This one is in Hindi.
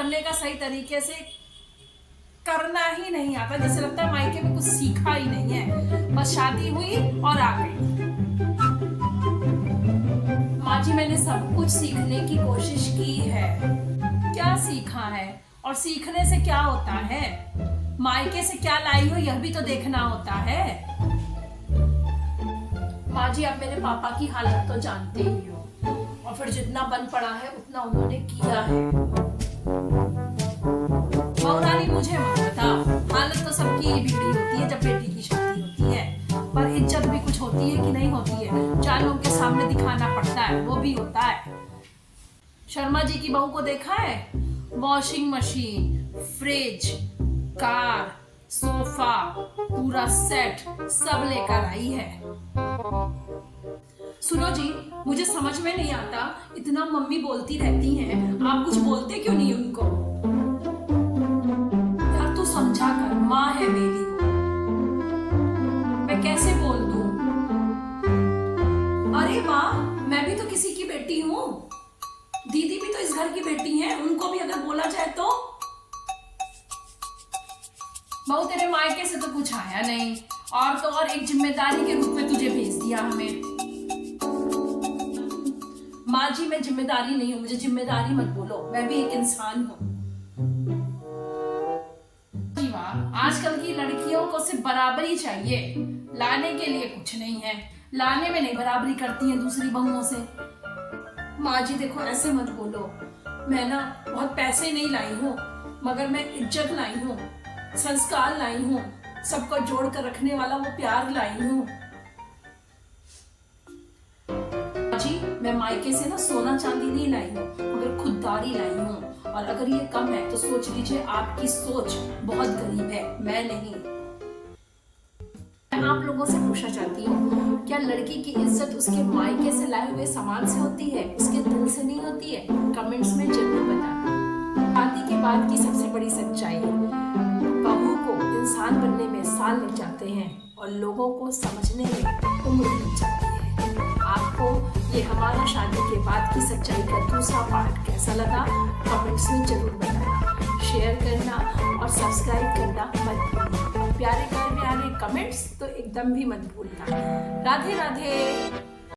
करने का सही तरीके से करना ही नहीं आता। जैसे लगता है मायके में कुछ सीखा ही नहीं है, बस शादी हुई और आ गई। माँ जी, मैंने सब कुछ सीखने की कोशिश की है। क्या सीखा है और सीखने से क्या होता है? मायके से क्या लाई हो यह भी तो देखना होता है। माँ जी, आप मेरे पापा की हालत तो जानते ही हो, और फिर जितना बन पड़ा है उतना उन्होंने किया है। मौरानी मुझे मत बता, हालत तो सबकी ही बिगड़ी होती है जब बेटी की शादी होती है, पर इज्जत भी कुछ होती है कि नहीं होती है? जानों के सामने दिखाना पड़ता है, वो भी होता है। शर्मा जी की बहू को देखा है? Washing machine, fridge, car, sofa, पूरा सेट सब लेकर आई है। सुनो जी, मुझे समझ में नहीं आता, इतना मम्मी बोलती रहती हैं, आप कुछ बोलते क्यों नहीं उनको? यार तू समझा कर, माँ है मेरी वो, मैं कैसे बोल दूं? अरे माँ, मैं भी तो किसी की बेटी हूँ, दीदी भी तो इस घर की बेटी हैं, उनको भी अगर बोला जाए तो? बहू, तेरे मायके से तो कुछ आया नहीं, और तो और एक जिम्मेदारी के रूप में तुझे भेज दिया हमें। माँ जी, मैं जिम्मेदारी नहीं हूं, मुझे जिम्मेदारी मत बोलो, मैं भी एक इंसान हूँ। आजकल की लड़कियों को सिर्फ बराबरी चाहिए, लाने के लिए कुछ नहीं है, लाने में नहीं बराबरी करती हैं दूसरी बहुओं से। माँ जी देखो, ऐसे मत बोलो, मैं ना बहुत पैसे नहीं लाई हूँ, मगर मैं इज्जत लाई हूँ, संस्कार लाई हूँ, सबको जोड़ कर रखने वाला वो प्यार लाई हूँ। जी, मैं मायके से ना सोना चांदी नहीं लाई हूँ, मगर खुददारी लाई हूँ, और अगर ये कम है तो सोच लीजिए आपकी सोच बहुत गरीब है, मैं नहीं। मैं आप लोगों से पूछना चाहती हूँ, क्या लड़की की इज्जत उसके मायके से लाए हुए सामान से होती है, उसके दिल से नहीं होती है? कमेंट्स में जरूर बताना। शादी के बाद की सबसे बड़ी सच्चाई, बहू को इंसान बनने में साल लग जाते हैं और लोगों को समझने में उम्र लग जाती है। आपको ये हमारा शादी के बाद की सच्चाई का दूसरा पार्ट कैसा लगा, कमेंट्स में जरूर बताना, शेयर करना और सब्सक्राइब करना मत भूलना। प्यारे प्यारे कमेंट्स तो एकदम भी मत भूलना। राधे राधे।